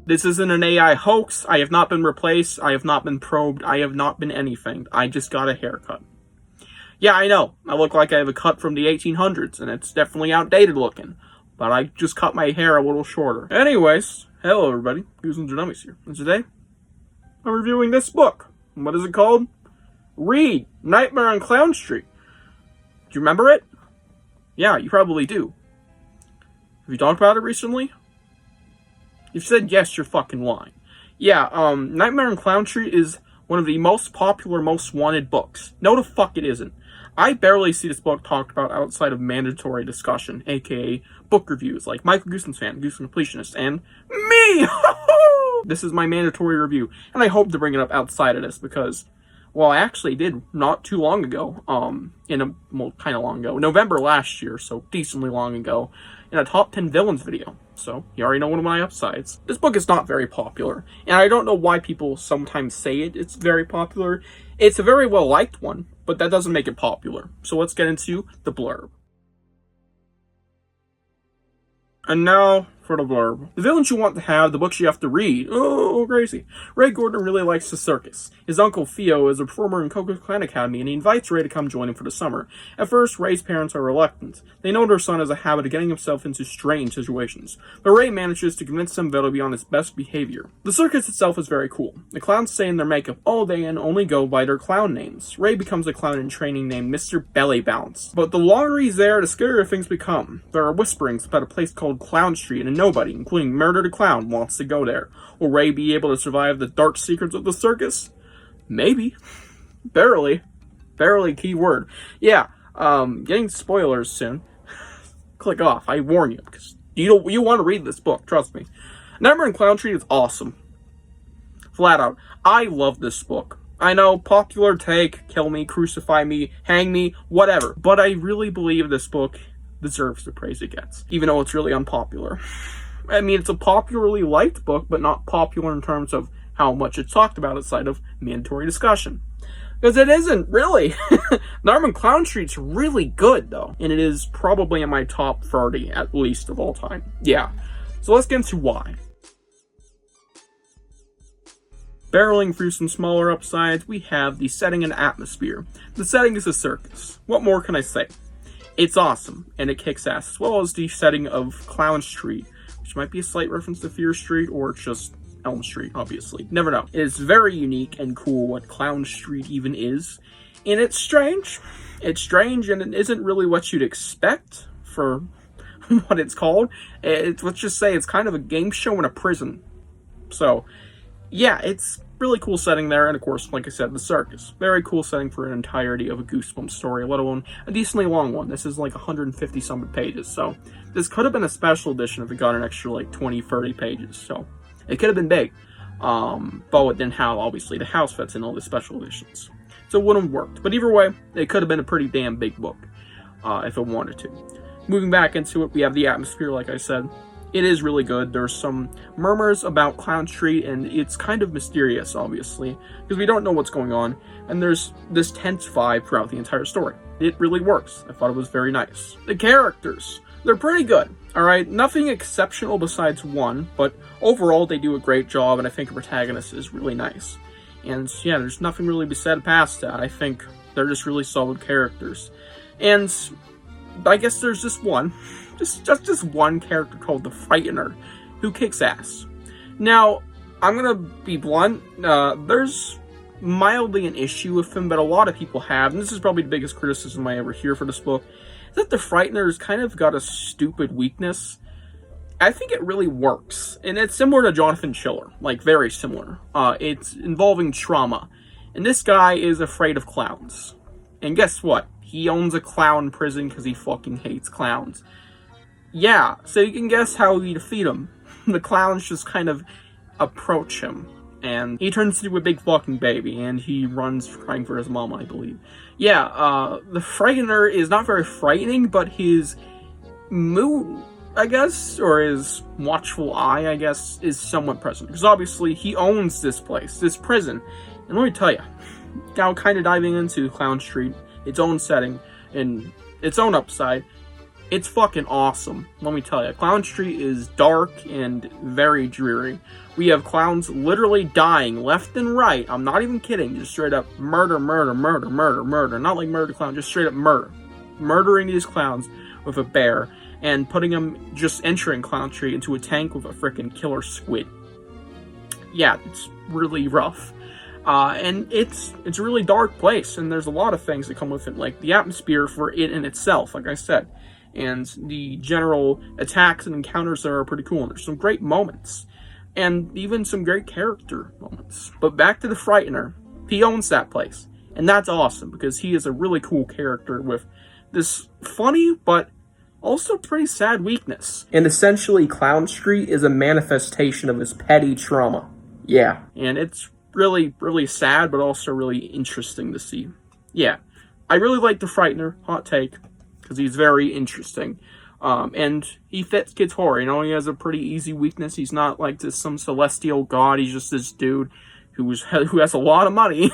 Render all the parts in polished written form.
This isn't an AI hoax. I have not been replaced. I have not been probed. I have not been anything. I just got a haircut. Yeah, I know. I look like I have a cut from the 1800s, and it's definitely outdated looking. But I just cut my hair a little shorter. Anyways, hello everybody. Goosebumps and Dummies here. And today, I'm reviewing this book. What is it called? Read Nightmare on Clown Street. Do you remember it? Yeah, you probably do. Have you talked about it recently? If you said yes, you're fucking lying. Yeah, Nightmare on Clown Street is one of the most popular, most wanted books. No, the fuck it isn't. I barely see this book talked about outside of mandatory discussion, aka book reviews, like Michael Goosebumps fan, Goosebumps completionist, and me! This is my mandatory review, and I hope to bring it up outside of this, because, well, I actually did not too long ago, kind of long ago, November last year, so decently long ago, in a top 10 villains video. So, you already know one of my upsides. This book is not very popular, and I don't know why people sometimes say it's very popular. It's a very well-liked one, but that doesn't make it popular. So let's get into the blurb. And now for the blurb. The villains you want to have, the books you have to read. Oh, crazy. Ray Gordon really likes the circus. His uncle Theo is a performer in Coco's Clan Academy, and he invites Ray to come join him for the summer. At first, Ray's parents are reluctant. They know their son has a habit of getting himself into strange situations, but Ray manages to convince them that he'll be on his best behavior. The circus itself is very cool. The clowns stay in their makeup all day and only go by their clown names. Ray becomes a clown in training named Mr. Belly Bounce. But the longer he's there, the scarier things become. There are whisperings about a place called Clown Street, and nobody, including Murder the Clown, wants to go there. Will Ray be able to survive the dark secrets of the circus? Maybe. Barely. Barely, key word. Yeah, getting spoilers soon. Click off, I warn you, because you want to read this book, trust me. Nightmare on Clown Street is awesome. Flat out. I love this book. I know, popular take, kill me, crucify me, hang me, whatever. But I really believe this book deserves the praise it gets, even though it's really unpopular. I mean, it's a popularly liked book, but not popular in terms of how much it's talked about outside of mandatory discussion. Because it isn't, really. Nightmare on Clown Street's really good, though. And it is probably in my top 30, at least, of all time. Yeah. So let's get into why. Barreling through some smaller upsides, we have the setting and atmosphere. The setting is a circus. What more can I say? It's awesome, and it kicks ass, as well as the setting of Clown Street, which might be a slight reference to Fear Street, or just Elm Street, obviously. Never know. It is very unique and cool what Clown Street even is, and it's strange. It's strange, and it isn't really what you'd expect for what it's called. Let's just say it's kind of a game show in a prison. So, yeah, it's really cool setting there, and of course, like I said, the circus. Very cool setting for an entirety of a Goosebumps story, let alone a decently long one. This is like 150-something pages, so this could have been a special edition if it got an extra like 20, 30 pages, so it could have been big. But it didn't have, obviously, the house that's in all the special editions. So it wouldn't have worked. But either way, it could have been a pretty damn big book, if it wanted to. Moving back into it, we have the atmosphere, like I said. It is really good. There's some murmurs about Clown Street, and it's kind of mysterious, obviously, because we don't know what's going on, and there's this tense vibe throughout the entire story. It really works. I thought it was very nice. The characters, they're pretty good, alright? Nothing exceptional besides one, but overall they do a great job, and I think the protagonist is really nice. And yeah, there's nothing really to be said past that. I think they're just really solid characters. And I guess there's just one. Just one character called the Frightener, who kicks ass. Now, I'm gonna be blunt, there's mildly an issue with him that a lot of people have, and this is probably the biggest criticism I ever hear for this book, is that the Frightener's kind of got a stupid weakness. I think it really works, and it's similar to Jonathan Chiller, like very similar. It's involving trauma, and this guy is afraid of clowns. And guess what? He owns a clown prison because he fucking hates clowns. Yeah, so you can guess how you defeat him. The clowns just kind of approach him, and he turns into a big fucking baby, and he runs crying for his mom, I believe. Yeah, the Frightener is not very frightening, but his mood, I guess, or his watchful eye, I guess, is somewhat present. Because obviously, he owns this place, this prison. And let me tell you, now kind of diving into Clown Street, its own setting, and its own upside, It's fucking awesome, let me tell you. Clown Street is dark and very dreary. We have clowns literally dying left and right. I'm not even kidding. Just straight up murder, murder, murder, murder, murder. Not like murder clown, just straight up murder. Murdering these clowns with a bear and putting them, just entering Clown Street into a tank with a freaking killer squid. Yeah, it's really rough. And it's a really dark place, and there's a lot of things that come with it, like the atmosphere for it in itself, like I said. And the general attacks and encounters there are pretty cool, and there's some great moments. And even some great character moments. But back to the Frightener. He owns that place. And that's awesome, because he is a really cool character with this funny, but also pretty sad weakness. And essentially, Clown Street is a manifestation of his petty trauma. Yeah, and it's really, really sad, but also really interesting to see. Yeah, I really like the Frightener, hot take, because he's very interesting. And he fits kids' horror. You know, he has a pretty easy weakness. He's not like this some celestial god. He's just this dude who has a lot of money.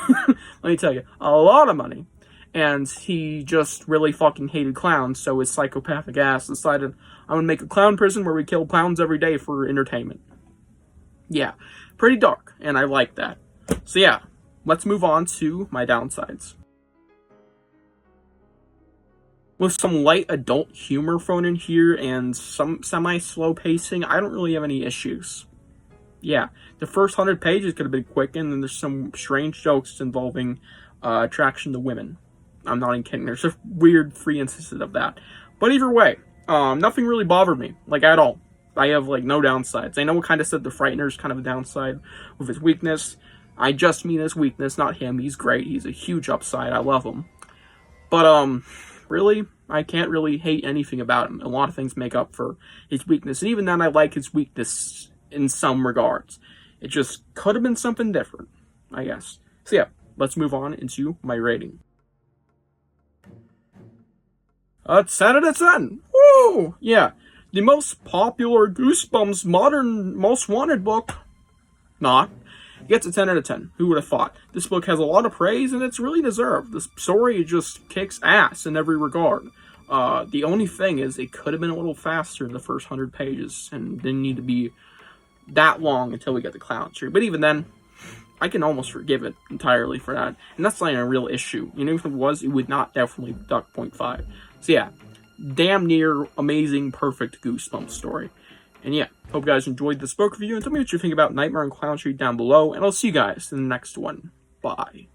Let me tell you, a lot of money. And he just really fucking hated clowns, so his psychopathic ass decided, I'm gonna make a clown prison where we kill clowns every day for entertainment. Yeah, pretty dark, and I like that. So yeah, let's move on to my downsides. With some light adult humor thrown in here and some semi-slow pacing, I don't really have any issues. Yeah, the first 100 pages could have been quick, and then there's some strange jokes involving attraction to women. I'm not even kidding, there's just weird free instances of that. But either way, nothing really bothered me, like at all. I have like no downsides. I know what kind of said the Frightener's kind of a downside with his weakness. I just mean his weakness, not him. He's great. He's a huge upside. I love him. But, really, I can't really hate anything about him. A lot of things make up for his weakness. And even then, I like his weakness in some regards. It just could have been something different, I guess. So yeah, let's move on into my rating. 10 out of 10. Woo! Yeah. The most popular Goosebumps modern most wanted book. Not. Gets a 10 out of 10. Who would have thought? This book has a lot of praise, and it's really deserved. The story just kicks ass in every regard. The only thing is, it could have been a little faster in the first 100 pages, and didn't need to be that long until we get the Clown Street. But even then, I can almost forgive it entirely for that. And that's not a real issue. You know, if it was, it would not definitely deduct 0.5. So yeah, damn near amazing, perfect Goosebumps story. And yeah, hope you guys enjoyed this book review, and tell me what you think about Nightmare on Clown Street down below, and I'll see you guys in the next one. Bye.